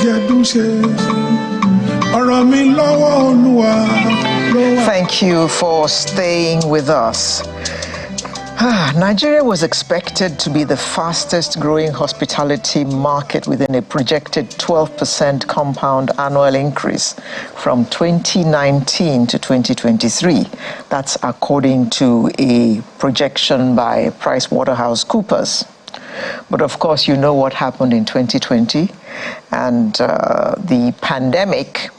Thank you for staying with us. Nigeria was expected to be the fastest growing hospitality market within a projected 12% compound annual increase from 2019 to 2023. That's according to a projection by PricewaterhouseCoopers. But of course, you know what happened in 2020, and the pandemic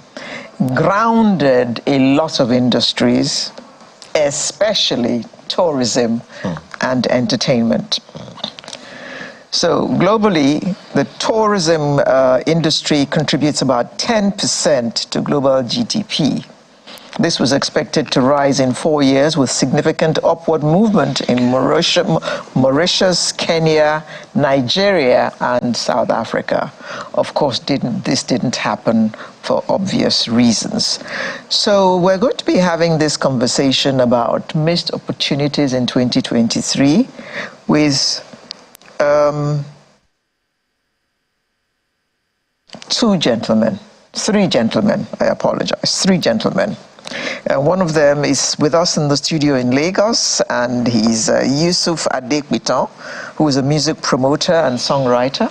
grounded a lot of industries, especially tourism and entertainment. So globally, the tourism industry contributes about 10% to global GDP. This was expected to rise in 4 years with significant upward movement in Mauritius, Kenya, Nigeria, and South Africa. Of course, this didn't happen for obvious reasons. So we're going to be having this conversation about missed opportunities in 2023 with three gentlemen, one of them is with us in the studio in Lagos, and he's Yusuf Adekbiton, who is a music promoter and songwriter.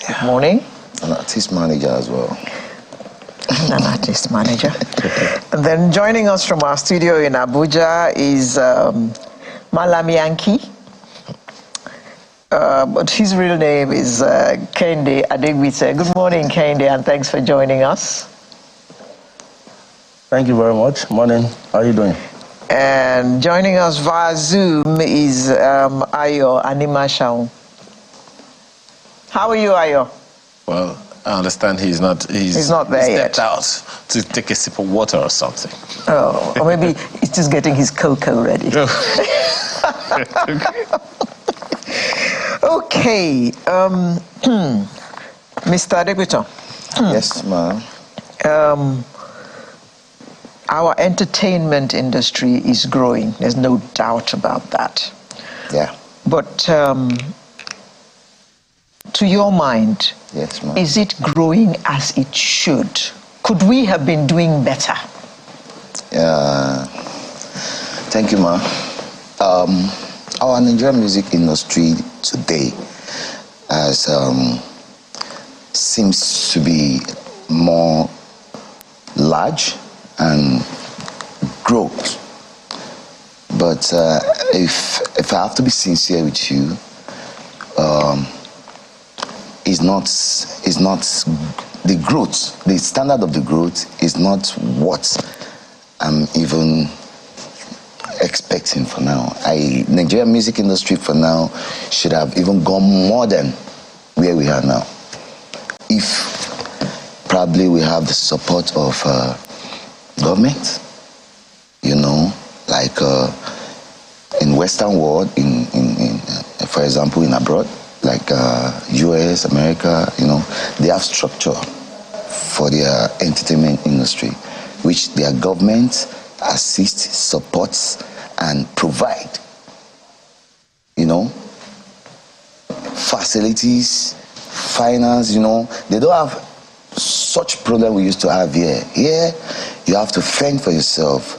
Good morning. An artist manager as well. An artist manager. And then joining us from our studio in Abuja is Malam Yankee. But his real name is Kende Adegbite. Good morning, Kende, and thanks for joining us. Thank you very much. Morning. How are you doing? And joining us via Zoom is Ayo Animashaun. How are you, Ayo? Well, I understand he's not there yet. Stepped out to take a sip of water or something. Oh, or maybe he's just getting his cocoa ready. Okay. Mr. Adegbito. Yes, ma'am. Our entertainment industry is growing. There's no doubt about that. Yeah. But to your mind, yes, ma'am, is it growing as it should? Could we have been doing better? Thank you, ma'am. Our Nigerian music industry today seems to be more large and growth. But if I have to be sincere with you, is not the growth. The standard of the growth is not what I'm even expecting for now. Nigerian music industry for now should have even gone more than where we are now. If probably we have the support of government, like in Western world, in for example, in abroad, like US, America, they have structure for their entertainment industry, which their government assists, supports, and provide, facilities, finance, they don't have such problem we used to have here. Here, you have to fend for yourself.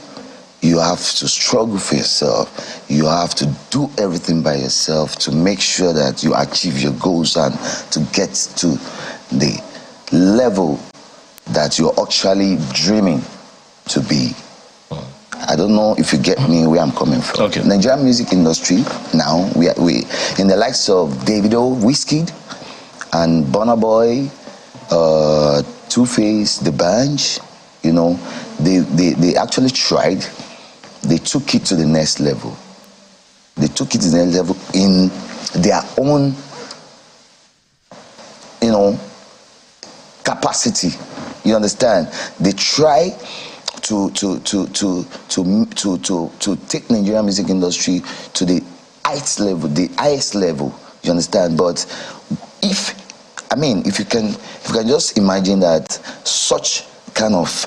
You have to struggle for yourself. You have to do everything by yourself to make sure that you achieve your goals and to get to the level that you're actually dreaming to be. I don't know if you get me where I'm coming from. Okay. Nigerian music industry now, we in the likes of Davido, Wizkid, and Burna Boy, Two-Face, The Bunch, they actually tried. They took it to the next level. They took it to the next level in their own, capacity. You understand? They try to take Nigerian music industry to the highest level. You understand? But if you can just imagine that such kind of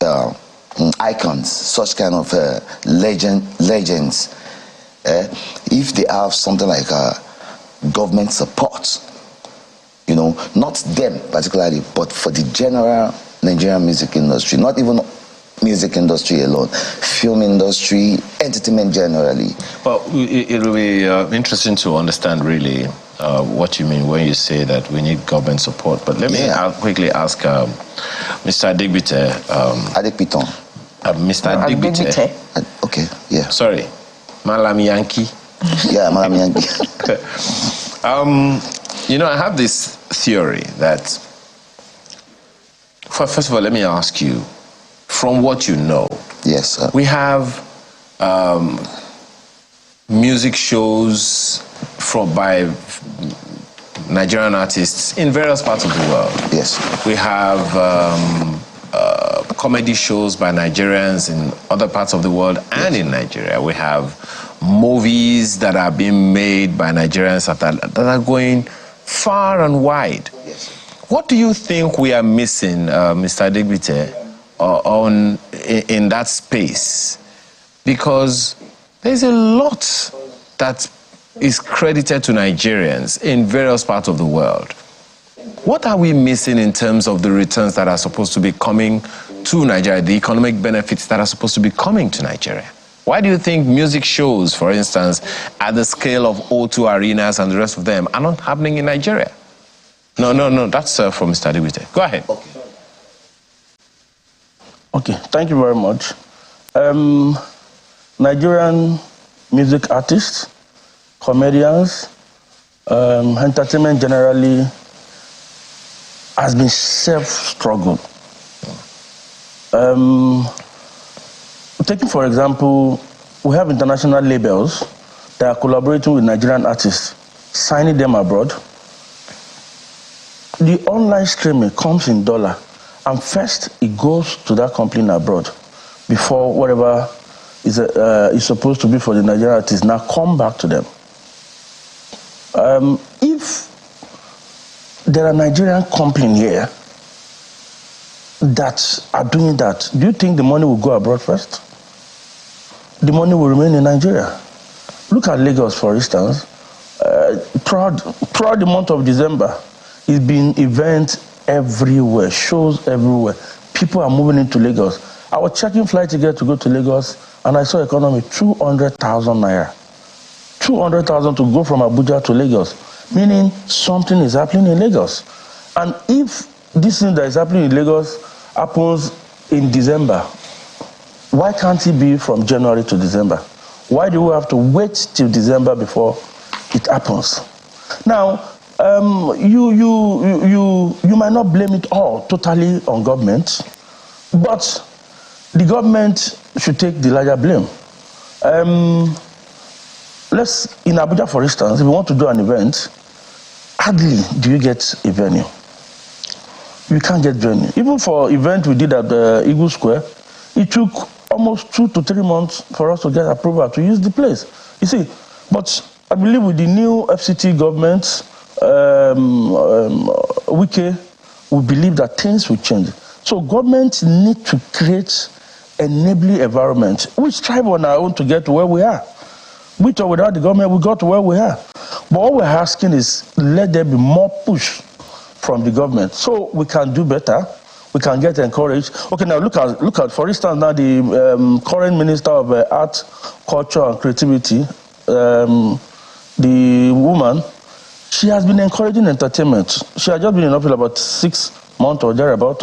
icons, such kind of legends, if they have something like government support, you know, not them particularly, but for the general Nigerian music industry, not even music industry alone, film industry, entertainment generally. Well, it'll be interesting to understand really what you mean when you say that we need government support. But let me quickly ask Mr. Adigbite. Adekpiton. Mr. Adigbite. Okay, yeah. Sorry, Malam Yankee. Yeah, Malam Yankee. You know, I have this theory that, first of all, let me ask you, from what you know, yes, sir. We have music shows by Nigerian artists in various parts of the world. Yes. We have comedy shows by Nigerians in other parts of the world and in Nigeria. We have movies that are being made by Nigerians that are going far and wide. Yes. What do you think we are missing, Mr. Adigbite, in that space? Because there's a lot that is credited to Nigerians in various parts of the world. What are we missing in terms of the returns that are supposed to be coming to Nigeria, the economic benefits that are supposed to be coming to Nigeria? Why do you think music shows, for instance, at the scale of O2 arenas and the rest of them are not happening in Nigeria? No, that's from Mr. Adigbite. Go ahead. Okay, thank you very much. Nigerian music artists, comedians, entertainment generally has been self-struggled. Taking, for example, we have international labels that are collaborating with Nigerian artists, signing them abroad. The online streaming comes in dollar, and first it goes to that company abroad before whatever is supposed to be for the Nigerian artists now come back to them. If there are Nigerian companies here that are doing that, do you think the money will go abroad first? The money will remain in Nigeria. Look at Lagos, for instance. Throughout the month of December, it's been events everywhere, shows everywhere. People are moving into Lagos. I was checking flight ticket to go to Lagos, and I saw economy 200,000 naira. 200,000 to go from Abuja to Lagos, meaning something is happening in Lagos. And if this thing that is happening in Lagos happens in December, why can't it be from January to December? Why do we have to wait till December before it happens? Now, you might not blame it all totally on government, but the government should take the larger blame. In Abuja, for instance, if you want to do an event, hardly do you get a venue. You can't get venue. Even for event we did at the Eagle Square, it took almost 2 to 3 months for us to get approval to use the place. You see, but I believe with the new FCT government, Wike, we believe that things will change. So government need to create enabling environment. We strive on our own to get to where we are. With or without the government, we got to where we are. But all we're asking is let there be more push from the government so we can do better. We can get encouraged. Okay, now look at for instance, now the current Minister of Art, Culture and Creativity, the woman, she has been encouraging entertainment. She has just been in office about 6 months or thereabout.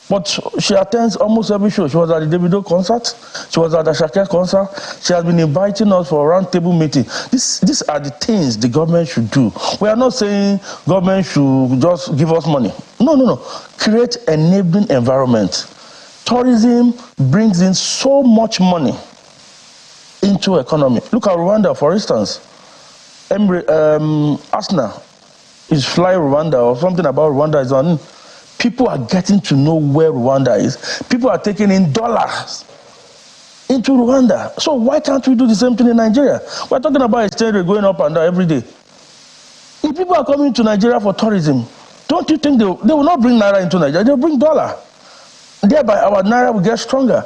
But she attends almost every show. She was at the Davido concert. She was at the Shakira concert. She has been inviting us for a round-table meeting. These are the things the government should do. We are not saying government should just give us money. No. Create enabling environment. Tourism brings in so much money into economy. Look at Rwanda, for instance. Arsenal is flying Rwanda, or something about Rwanda is on. People are getting to know where Rwanda is. People are taking in dollars into Rwanda. So why can't we do the same thing in Nigeria? We're talking about exchange rate going up and down every day. If people are coming to Nigeria for tourism, don't you think they will not bring naira into Nigeria? They'll bring dollar. Thereby, our naira will get stronger.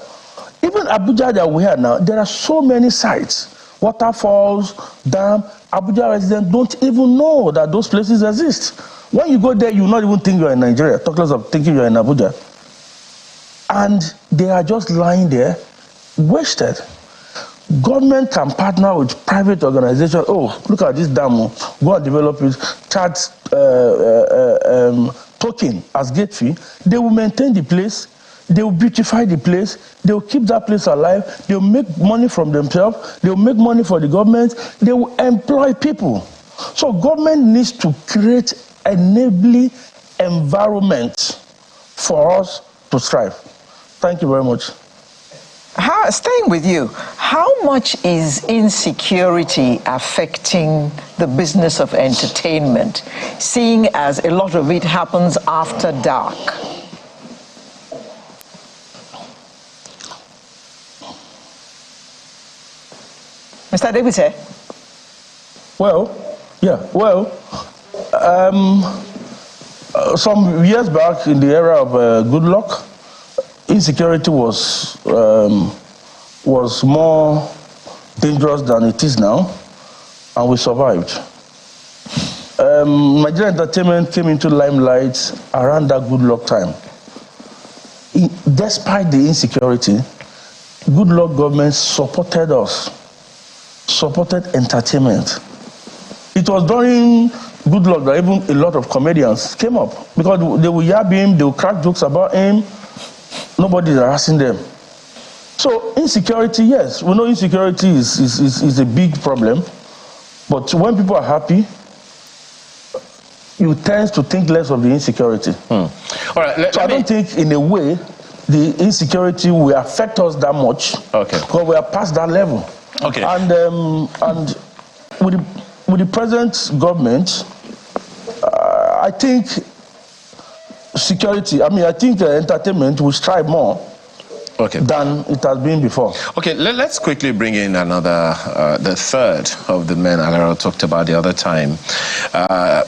Even Abuja that we have now, there are so many sites, waterfalls, dam. Abuja residents don't even know that those places exist. When you go there, you not even think you're in Nigeria, talk less of thinking you're in Abuja. And they are just lying there, wasted. Government can partner with private organizations. Oh, look at this dam, go and develop it, charge token as gate fee. They will maintain the place, they will beautify the place, they will keep that place alive, they will make money from themselves, they will make money for the government, they will employ people. So government needs to create enabling environment for us to strive. Thank you very much. Staying with you, how much is insecurity affecting the business of entertainment, seeing as a lot of it happens after dark? Mr. Adegbite? Some years back in the era of good luck, insecurity was more dangerous than it is now, and we survived. Nigerian entertainment came into limelight around that good luck time. Despite the insecurity, good luck government supported us, supported entertainment. It was during good luck that even a lot of comedians came up, because they would yab him, they would crack jokes about him. Nobody's harassing them. So insecurity, yes, we know insecurity is a big problem, but when people are happy, you tend to think less of the insecurity. All right, I don't think in a way the insecurity will affect us that much. Okay. Because we are past that level. Okay. And with the present government, I think security, I think entertainment will strive more than it has been before. Okay, let's quickly bring in another, the third of the men Alaro talked about the other time.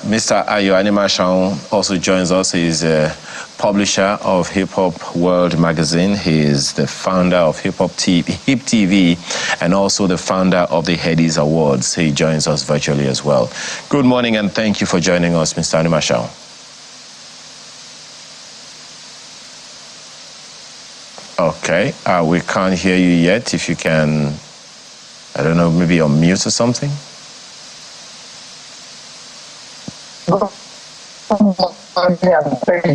Mr. Ayo Animashaun also joins us. He's a publisher of Hip Hop World magazine. He is the founder of Hip TV, and also the founder of the Headies Awards. He joins us virtually as well. Good morning, and thank you for joining us, Mr. Animashaun. Okay, we can't hear you yet. If you can, I don't know, maybe on mute or something? Thank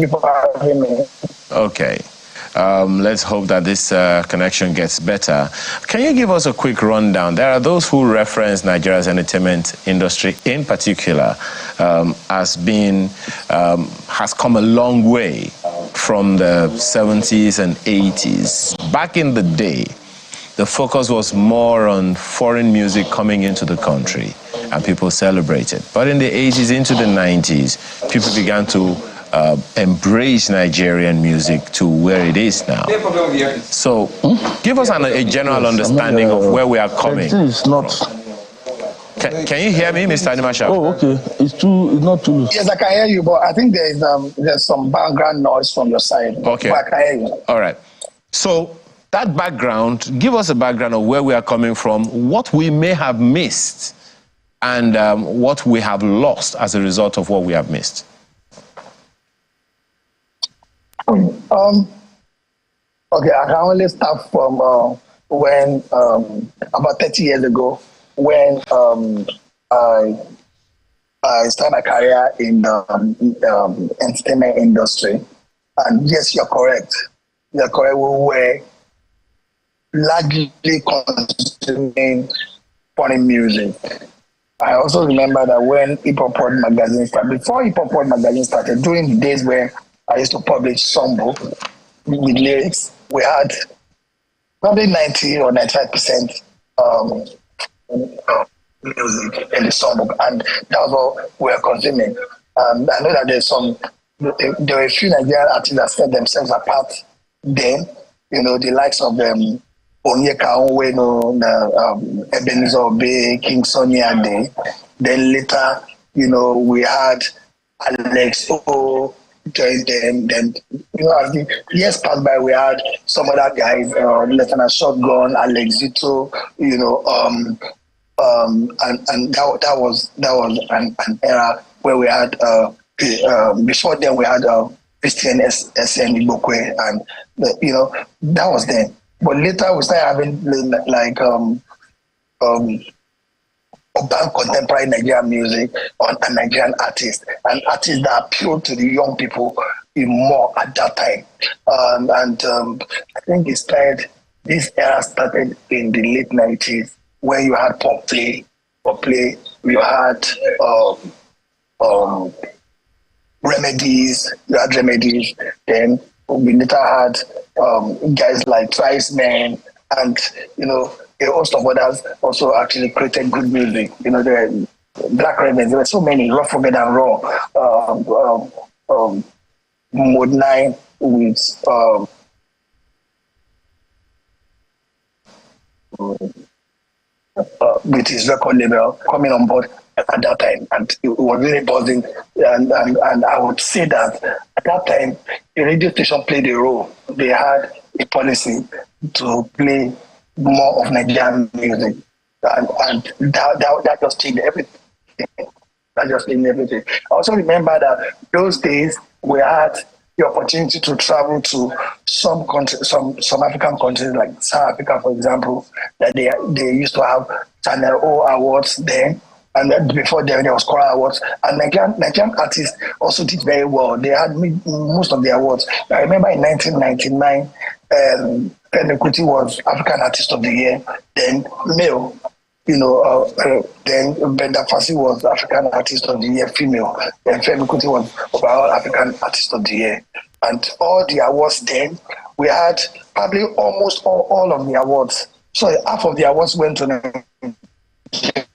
you for having me. Okay. Let's hope that this connection gets better. Can you give us a quick rundown? There are those who reference Nigeria's entertainment industry in particular as being, has come a long way from the 70s and 80s. Back in the day, the focus was more on foreign music coming into the country, and people celebrated. But in the 80s into the 90s, people began to embrace Nigerian music to where it is now. So, give us a general understanding of where we are coming from. Can you hear me, Mr. Animashaun? Oh, okay. It's not too loose. Yes, I can hear you, but I think there's some background noise from your side. Okay. But I can hear you. All right. So that background, give us a background of where we are coming from, what we may have missed, and what we have lost as a result of what we have missed. Okay, I can only start from when about 30 years ago, when I started my career in the entertainment industry. And yes, you're correct. You're correct. We were largely consuming foreign music. I also remember that when Hip Hop World magazine started, before Hip Hop World magazine started, during the days where I used to publish songbook with lyrics, we had probably 90 or 95% music in the songbook, and that was all we were consuming. I know that there were a few Nigerian artists that set themselves apart then, the likes of Onyeka Onwenu, Ebenezer Obey, King Sunny Ade. Then later, we had Alex O joined them. Then, as the years passed by, we had some other guys, Lieutenant Shotgun, Alex Zito, and that was an era where we had before then we had Christian SN Ibokwe, and that was then. But later we started having like urban contemporary Nigerian music on a Nigerian artist, and artists that appealed to the young people more at that time. I think this era started in the late 90s, where you had pop play, you had remedies, then we later had guys like Trice Men, and a host of others also actually created good music. The Black Ravens, there were so many, Rough, Rugged and Raw, Mode 9 with his record label coming on board at that time, and it was really buzzing. And I would say that at that time, the radio station played a role. They had a policy to play more of Nigerian music, and that just changed everything. I also remember that those days we had the opportunity to travel to some countries, some African countries like South Africa, for example, that they used to have Channel O awards then, and then before then there was Kora awards, and Nigerian artists also did very well. They had most of the awards. I remember in 1999, Femi Kuti was African Artist of the Year, then male. Then Brenda Fassie was African Artist of the Year, female. Then Femi Kuti was overall African Artist of the Year. And all the awards then, we had probably almost all of the awards. So half of the awards went to Nigerian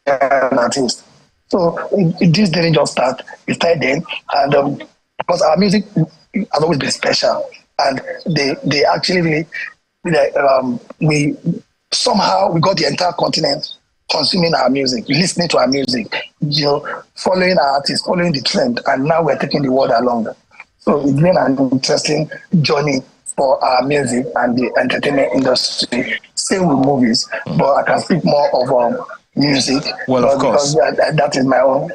artists. So this didn't just start. It started then, and because our music has always been special, and they actually really, we got the entire continent consuming our music, listening to our music, following our artists, following the trend, and now we're taking the world along. So it's been an interesting journey for our music and the entertainment industry. Same with movies, but I can speak more of music. Well, of course, because that is my own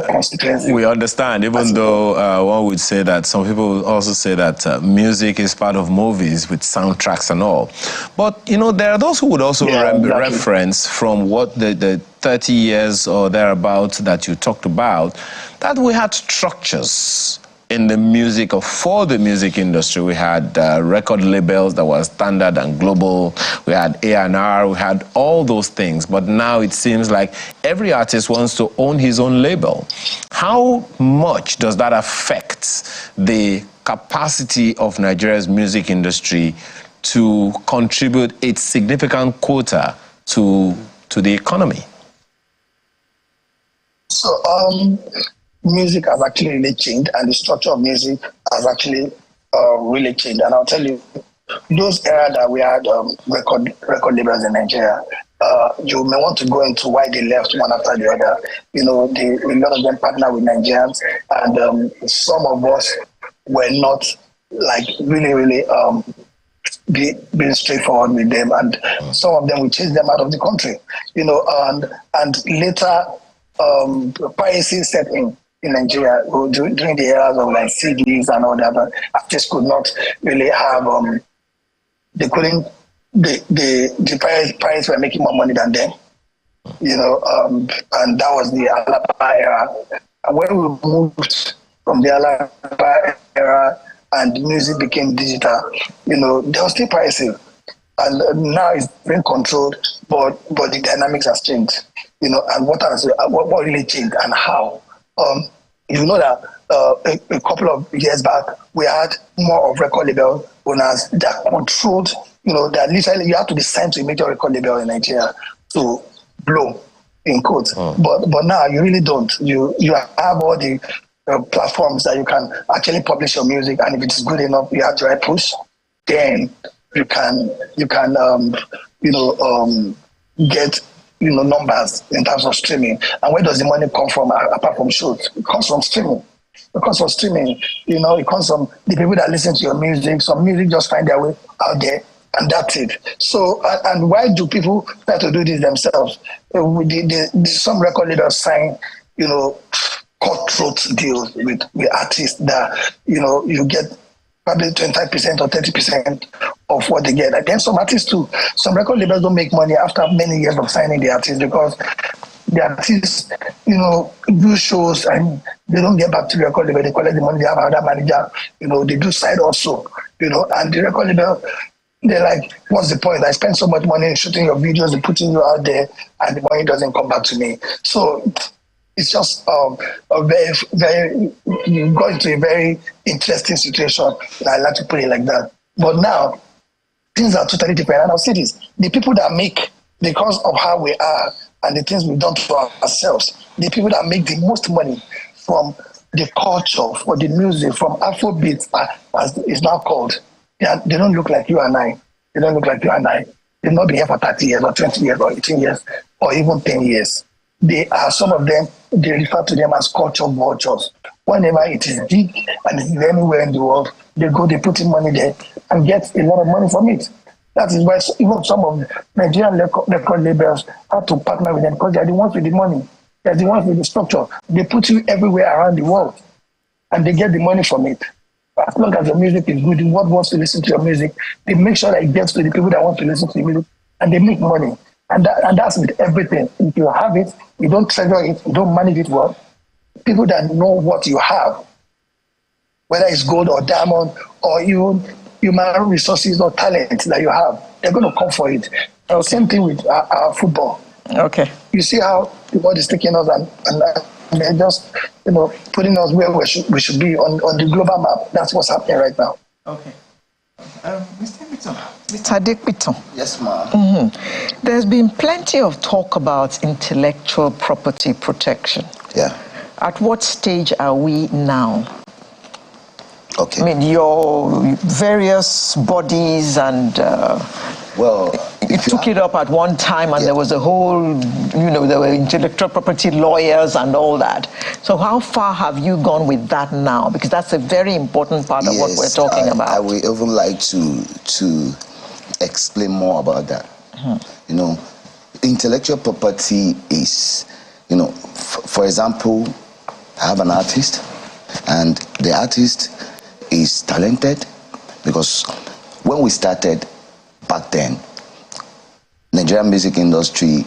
constituency. We understand, even though one would say that some people also say that music is part of movies with soundtracks and all. But there are those who would also reference from what the 30 years or thereabouts that you talked about, that we had structures in the music or for the music industry. We had record labels that were standard and global. We had A&R, we had all those things. But now it seems like every artist wants to own his own label. How much does that affect the capacity of Nigeria's music industry to contribute its significant quota to the economy? So, music has actually really changed, and the structure of music has actually really changed. And I'll tell you, those era that we had record labels in Nigeria, you may want to go into why they left one after the other. A lot of them partner with Nigerians, and some of us were not like really being straightforward with them, and some of them we chased them out of the country. And later piracy set in Nigeria during the eras of like CDs and all that. Artists could not really have they couldn't the pirates were making more money than them, and that was the Alaba era. And when we moved from the Alaba era and music became digital, there was still pricing, and now it's being controlled, but the dynamics has changed, and what really changed and how. That a couple of years back, we had more of record label owners that controlled, that literally you have to be signed to a major record label in Nigeria to blow, in quotes. But now you really don't. You have all the platforms that you can actually publish your music, and if it is good enough, you have the right push, then you can get numbers in terms of streaming. And where does the money come from apart from shows? It comes from streaming. It comes from the people that listen to your music. Some music just find their way out there, and that's it. So, and why do people try to do this themselves? Some record leaders sign, cutthroat deals with artists that, you get probably 25% or 30% of what they get. And then some artists too, some record labels don't make money after many years of signing the artists because the artists, do shows and they don't get back to the record label. They collect the money, they have another manager, they do side also, and the record label, they're like, what's the point? I spend so much money shooting your videos and putting you out there and the money doesn't come back to me. So it's just a very, very, you got into a very interesting situation. I like to put it like that. But now, things are totally different. And I'll say this, the people that make, because of how we are and the things we've done to ourselves, the people that make the most money from the culture, for the music, from Afrobeat, as it's now called, they don't look like you and I. They don't look like you and I. They've not been here for 30 years or 20 years or 18 years or even 10 years. They are, some of them, they refer to them as culture vultures. Whenever it is big and it is anywhere in the world, they go, they put in money there and get a lot of money from it. That is why even some of the Nigerian record labels have to partner with them because they are the ones with the money. They are the ones with the structure. They put you everywhere around the world and they get the money from it. As long as the music is good, the world wants to listen to your music, they make sure that it gets to the people that want to listen to the music and they make money. And that's with everything. If you have it, you don't treasure it, you don't manage it well, people that know what you have, whether it's gold or diamond or even human resources or talent that you have, they're going to come for it. Same thing with our football. Okay. You see how the world is taking us and they're just, putting us where we should be on the global map. That's what's happening right now. Okay. Mr. Adekbiton. Yes, ma'am. Mm-hmm. There's been plenty of talk about intellectual property protection. Yeah. At what stage are we now? Okay. I mean, your various bodies and you took it up at one time and there was a whole, there were intellectual property lawyers and all that. So how far have you gone with that now? Because that's a very important part of what we're talking about. I would even like to explain more about that. Intellectual property is, for example, I have an artist and the artist is talented because when we started back then, Nigerian music industry,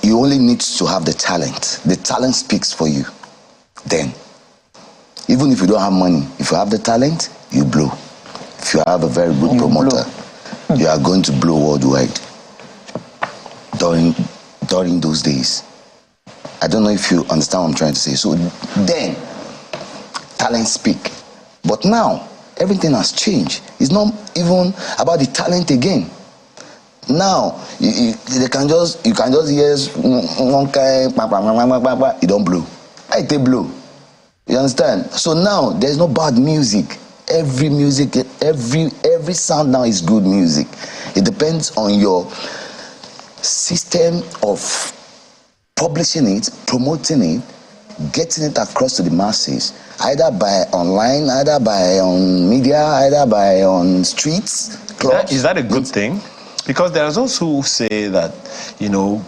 you only need to have the talent. The talent speaks for you. Then, even if you don't have money, if you have the talent, you blow. If you have a very good promoter, you are going to blow worldwide. During those days, I don't know if you understand what I'm trying to say. So then, talent speak. But now, everything has changed. It's not even about the talent again. Now, you can just hear one guy, you don't blow. I take blow. You understand? So now, there's no bad music. Every music, every sound now is good music. It depends on your system of publishing it, promoting it, getting it across to the masses, either by online, either by on media, either by on streets, clubs. Is that a good thing? Because there are those who say that,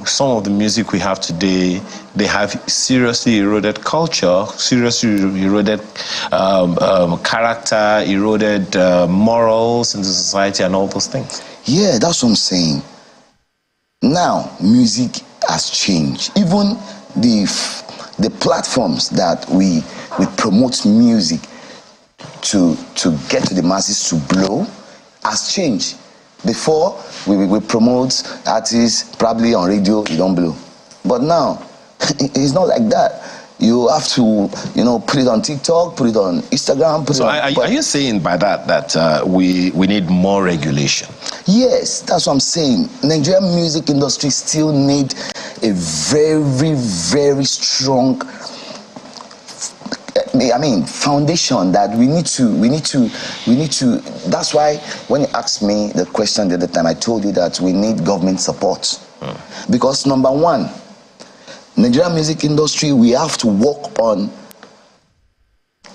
some of the music we have today, they have seriously eroded culture, seriously eroded character, eroded morals in the society and all those things. Yeah, that's what I'm saying. Now, music has changed. Even the platforms that we promote music to get to the masses to blow has changed. Before, we promote artists probably on radio, you don't blow. But now, it's not like that. You have to, put it on TikTok, put it on Instagram. Are you saying by that we need more regulation? Yes, that's what I'm saying. Nigerian music industry still need a very, very strong foundation that we need to. That's why when you asked me the question the other time, I told you that we need government support. Because number one, Nigerian music industry, we have to work on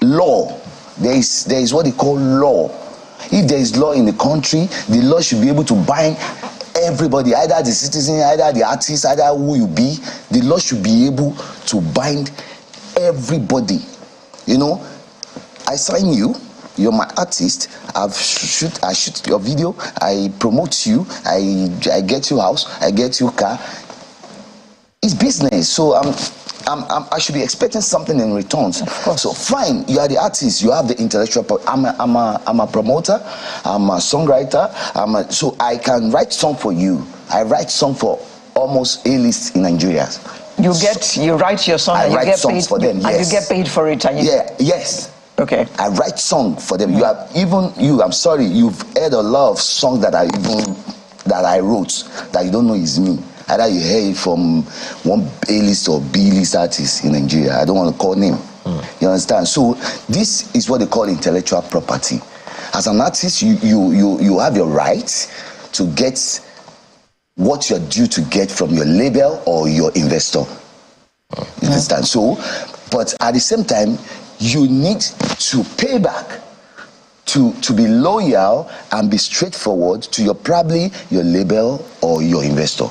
law. There is what they call law. If there is law in the country, the law should be able to bind everybody, either the citizen, either the artist, either who you be. The law should be able to bind everybody. You know, I sign you, you're my artist, I shoot your video, I promote you, I get you house, I get you car. It's business, so I should be expecting something in returns. So fine, you are the artist, you have the intellectual. I'm a promoter, I'm a songwriter. So I can write song for you. I write song for almost A-list in Nigeria. You write your song and you get paid for them. Yes. And you get paid for it. And yes. Okay. I write song for them. I'm sorry, you've heard a lot of songs that I wrote that you don't know is me. Either you hear it from one A-list or B-list artist in Nigeria. I don't want to call name. You understand? So this is what they call intellectual property. As an artist, you have your right to get what you're due to get from your label or your investor. You understand? So, but at the same time, you need to pay back to be loyal and be straightforward to your label or your investor.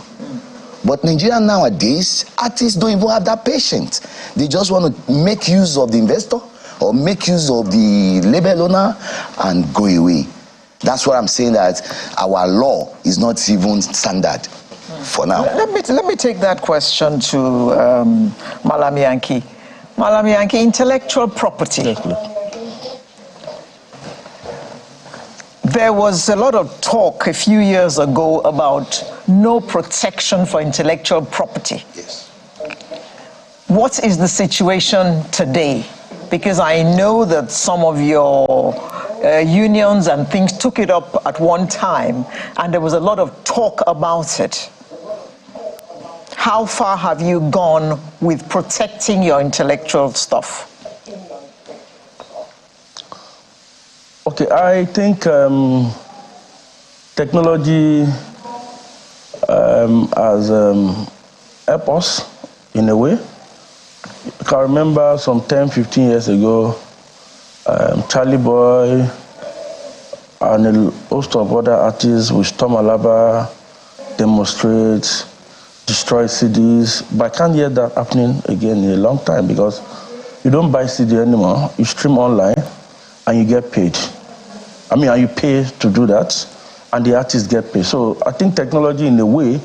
But Nigeria nowadays, artists don't even have that patience. They just want to make use of the investor or make use of the label owner and go away. That's what I'm saying, that our law is not even standard for now. Let me take that question to Malami Yankee. Malami Yankee, intellectual property. Yes, please. There was a lot of talk a few years ago about no protection for intellectual property. Yes. What is the situation today? Because I know that some of your unions and things took it up at one time, and there was a lot of talk about it. How far have you gone with protecting your intellectual stuff? Okay, I think technology has helped us in a way. I can remember some 10, 15 years ago, Charlie Boy and a host of other artists with Tom Alaba demonstrate, destroy CDs, but I can't hear that happening again in a long time because you don't buy CD anymore, you stream online and you get paid. And you pay to do that and the artists get paid. So I think technology in a way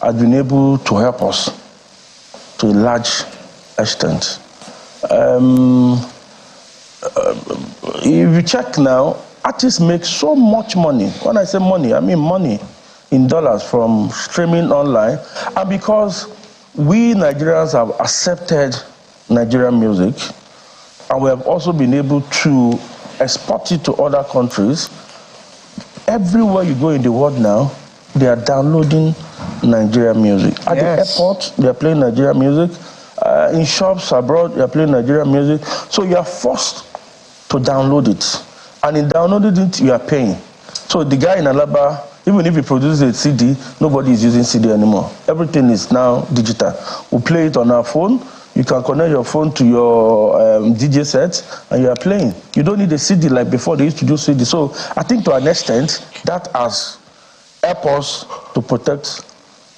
has been able to help us to a large extent. If you check now, artists make so much money. When I say money, I mean money in dollars from streaming online. And because we Nigerians have accepted Nigerian music, and we have also been able to export it to other countries, everywhere you go in the world now, they are downloading Nigerian music. At the airport, they are playing Nigerian music. In shops abroad, they are playing Nigerian music. So you are forced to download it. And in downloading it, you are paying. So the guy in Alaba, even if he produces a CD, nobody is using CD anymore. Everything is now digital. We play it on our phone. You can connect your phone to your DJ set and you are playing. You don't need a CD like before they used to do CD. So I think to an extent, that has helped us to protect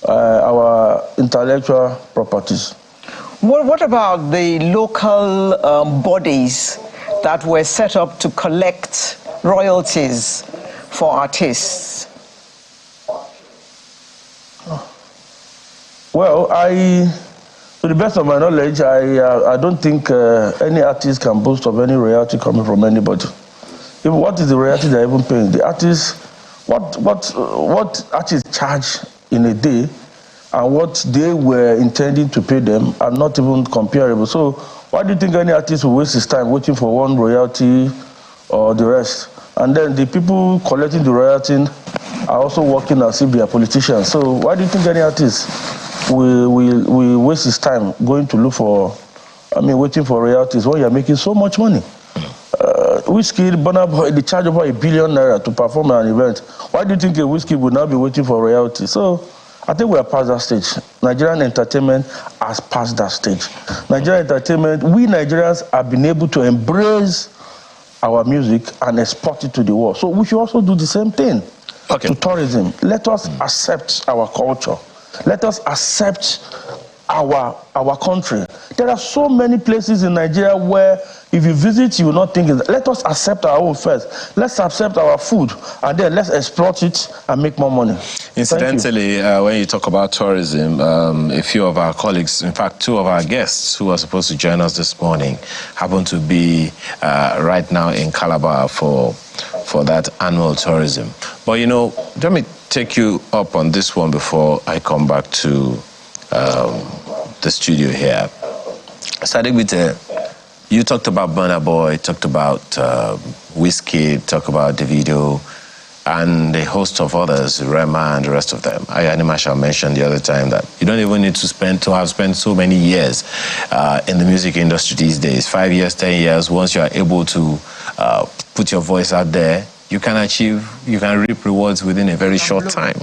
our intellectual properties. What about the local bodies that were set up to collect royalties for artists? Well, to the best of my knowledge, I don't think any artist can boast of any royalty coming from anybody. What is the royalty they're even paying? The artists, what artists charge in a day and what they were intending to pay them are not even comparable. So why do you think any artist will waste his time waiting for one royalty or the rest? And then the people collecting the royalty are also working as if they are politicians. So why do you think any artist we waste his time going to look for, waiting for royalties when you're making so much money? Whiskey, Burna Boy, they charge over $1 billion to perform an event. Why do you think a Whiskey would now be waiting for royalties? So I think we are past that stage. Nigerian entertainment has passed that stage. Nigerian entertainment, we Nigerians have been able to embrace our music and export it to the world. So we should also do the same thing to tourism. Let us accept our culture. Let us accept our country. There are so many places in Nigeria where if you visit, you will not think it. Let us accept our own first. Let's accept our food, and then let's exploit it and make more money. Incidentally, when you talk about tourism, a few of our colleagues, in fact, two of our guests who are supposed to join us this morning, happen to be right now in Calabar for that annual tourism. But you know, let me take you up on this one before I come back to the studio here. Sadiq, you talked about Burna Boy, talked about Wizkid, talked about Davido, and a host of others, Rema and the rest of them. Anima shall mention the other time that you don't even need to have spent so many years in the music industry these days. 5 years, 10 years, once you are able to put your voice out there, you can reap rewards within a very short time.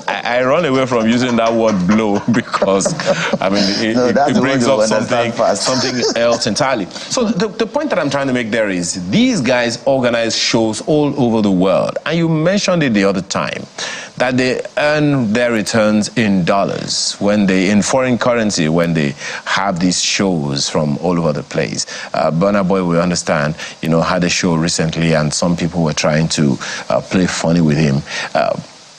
I run away from using that word blow because, I mean, it brings up something else entirely. So the point that I'm trying to make there is these guys organize shows all over the world. And you mentioned it the other time, that they earn their returns in dollars, in foreign currency, when they have these shows from all over the place. Burna Boy, we understand, had a show recently and some people were trying to play funny with him.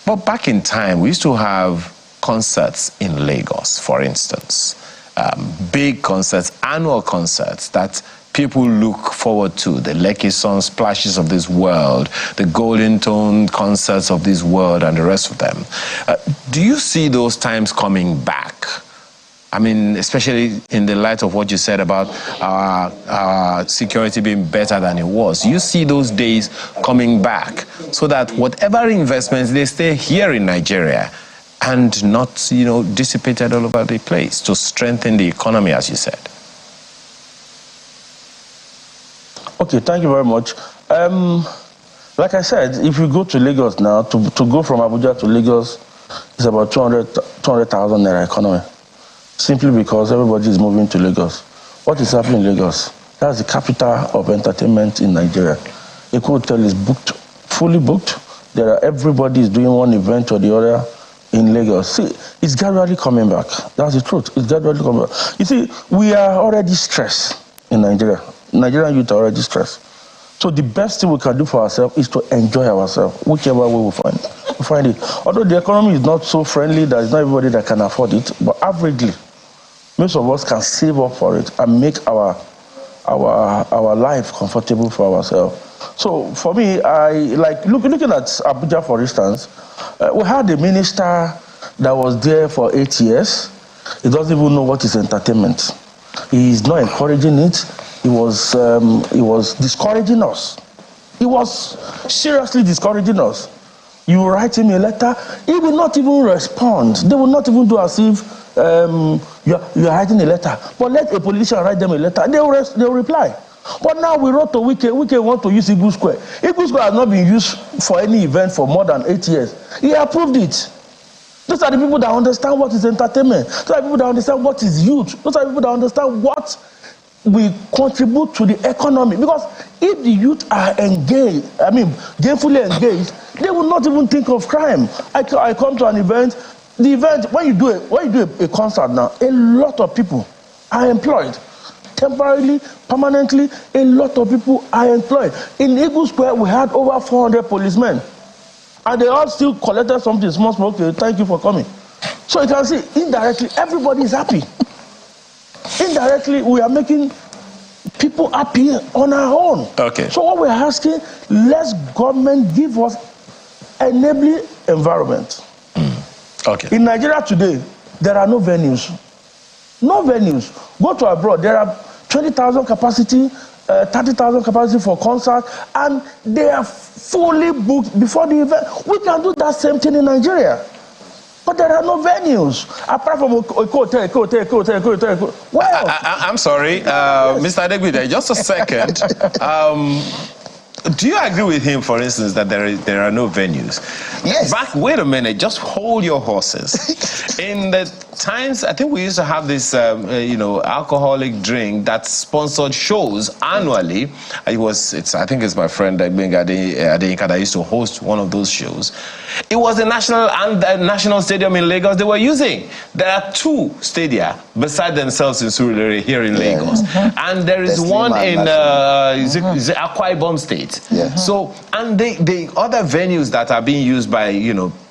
But back in time, we used to have concerts in Lagos, for instance. Big concerts, annual concerts that people look forward to, the Lekki Sun Splashes of this world, the Golden Tone concerts of this world, and the rest of them. Do you see those times coming back? I mean, especially in the light of what you said about our security being better than it was. You see those days coming back so that whatever investments, they stay here in Nigeria and not, dissipated all over the place to strengthen the economy, as you said. Okay, thank you very much. Like I said, if you go to Lagos now, to go from Abuja to Lagos, it's about 200,000 naira economy. Simply because everybody is moving to Lagos. What is happening in Lagos? That's the capital of entertainment in Nigeria. A hotel is booked, fully booked. Everybody is doing one event or the other in Lagos. See, it's gradually coming back. That's the truth. It's gradually coming back. You see, we are already stressed in Nigeria. Nigerian youth are already stressed. So the best thing we can do for ourselves is to enjoy ourselves, whichever way we find it. Although the economy is not so friendly, there is not everybody that can afford it, but averagely, most of us can save up for it and make our life comfortable for ourselves. So for me, I like looking at Abuja, for instance. We had a minister that was there for 8 years. He doesn't even know what is entertainment. He is not encouraging it. He was discouraging us. He was seriously discouraging us. You write him a letter, he will not even respond. They will not even do as if you're writing a letter. But let a politician write them a letter, they will reply. But now we wrote to Wike. Wike want to use Eagle Square. Eagle Square has not been used for any event for more than 8 years. He approved it. Those are the people that understand what is entertainment. Those are the people that understand what is youth. Those are the people that understand what we contribute to the economy. Because if the youth are engaged, gainfully engaged, they will not even think of crime. I come to an event. The event, when you do a concert now, a lot of people are employed. Temporarily, permanently, a lot of people are employed. In Eagle Square, we had over 400 policemen. And they all still collected something small. Okay, thank you for coming. So you can see, indirectly, everybody is happy. Indirectly, we are making people happy on our own. Okay. So what we're asking, let government give us enabling environment. Okay. In Nigeria today, there are no venues. No venues. Go to abroad, there are 20,000 capacity, 30,000 capacity for concert, and they are fully booked before the event. We can do that same thing in Nigeria. But there are no venues, apart from a hotel. Well, I'm sorry, yes. Mr. Adegbite, just a second. Do you agree with him, for instance, that there are no venues? Yes. Wait a minute, just hold your horses. In the times, I think we used to have this, alcoholic drink that sponsored shows annually. I think it's my friend Benga Adeyinka that used to host one of those shows. It was the National Stadium in Lagos they were using. There are 2 stadia beside themselves in Surulere here in Lagos. And there is one in Akwa Ibom State. So, and the other venues that are being used by,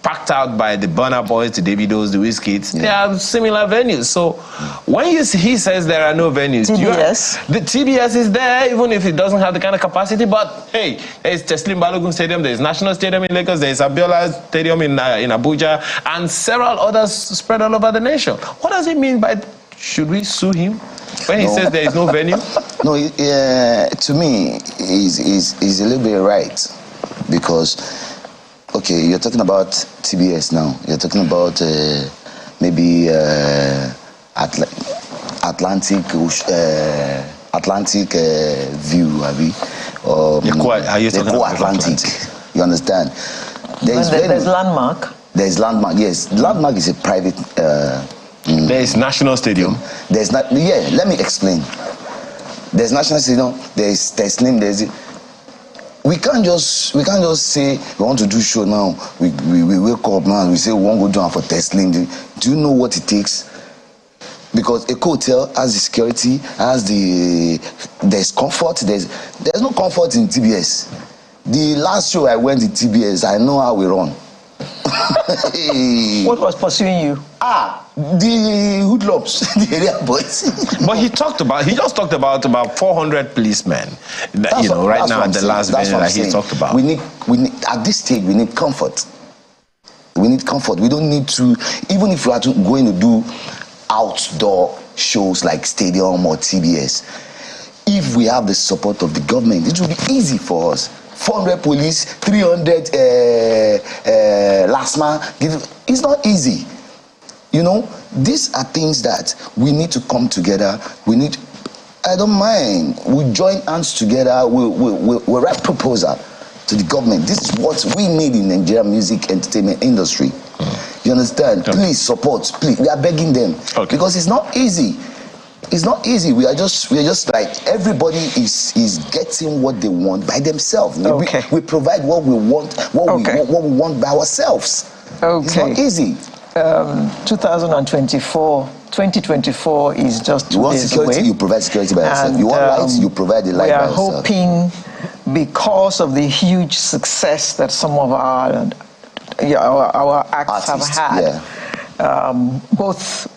packed out by the Burna Boys, the Davidos, the Wizkids, they are similar venues. So when he says there are no venues, the TBS is there, even if it doesn't have the kind of capacity. But hey, there's Teslim Balogun Stadium, there's National Stadium in Lagos, there's Abiola Stadium in Abuja, and several others spread all over the nation. What does it mean by, should we sue him when he says there is no venue? No, to me, he's a little bit right, because okay, you're talking about TBS now. You're talking about maybe Atlantic view, or Atlantic. You understand? There's Landmark. There's Landmark. Yes, Landmark is a private. There is National Stadium. There's not. Yeah, let me explain. There's National Stadium. There's Teslim. We can't just say we want to do show now. We wake up now and we say we want to go down for Teslim. Do you know what it takes? Because a hotel has the security, there's comfort. There's no comfort in TBS. The last show I went to TBS, I know how we run. What was pursuing you? The hoodlums, the area boys. But he just talked about 400 policemen. Right now at the last venue that he talked about. We need at this stage we need comfort. We need comfort. We don't need to, even if we are going to do outdoor shows like stadium or TBS. If we have the support of the government, it will be easy for us. 400 police, 300 LASMA. It's not easy. These are things that we need to come together. I don't mind. We join hands together. We'll write proposal to the government. This is what we need in Nigerian music entertainment industry. You understand? Please support. Please, we are begging them because it's not easy. It's not easy. We are just like everybody is getting what they want by themselves. We provide what we want, what we want by ourselves. It's not easy. 2024 is just 2 you want days security, away. You provide security by yourself. You want lights, you provide the light by yourself. We are hoping, because of the huge success that some of our acts have had, both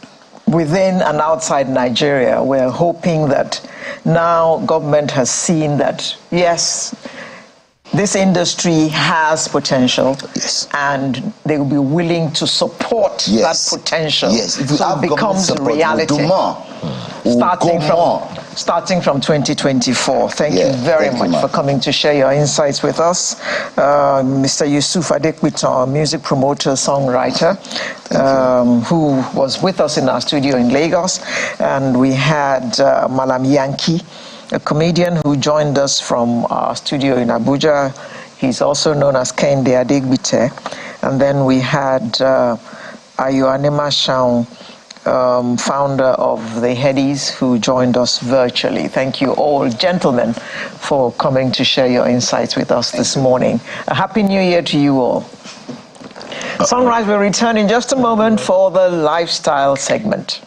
within and outside Nigeria, we're hoping that now government has seen that, yes, this industry has potential, and they will be willing to support that potential. Yes, if so it becomes a reality. Starting from 2024. Thank you very much for coming to share your insights with us. Mr. Yusuf Adekwiton, music promoter, songwriter, who was with us in our studio in Lagos. And we had Malam Yankee, a comedian who joined us from our studio in Abuja. He's also known as Kende Adegbite. And then we had Ayoanema Shaun, founder of the Headies, who joined us virtually. Thank you all, gentlemen, for coming to share your insights with us this morning. A happy new year to you all. Sunrise will return in just a moment for the lifestyle segment.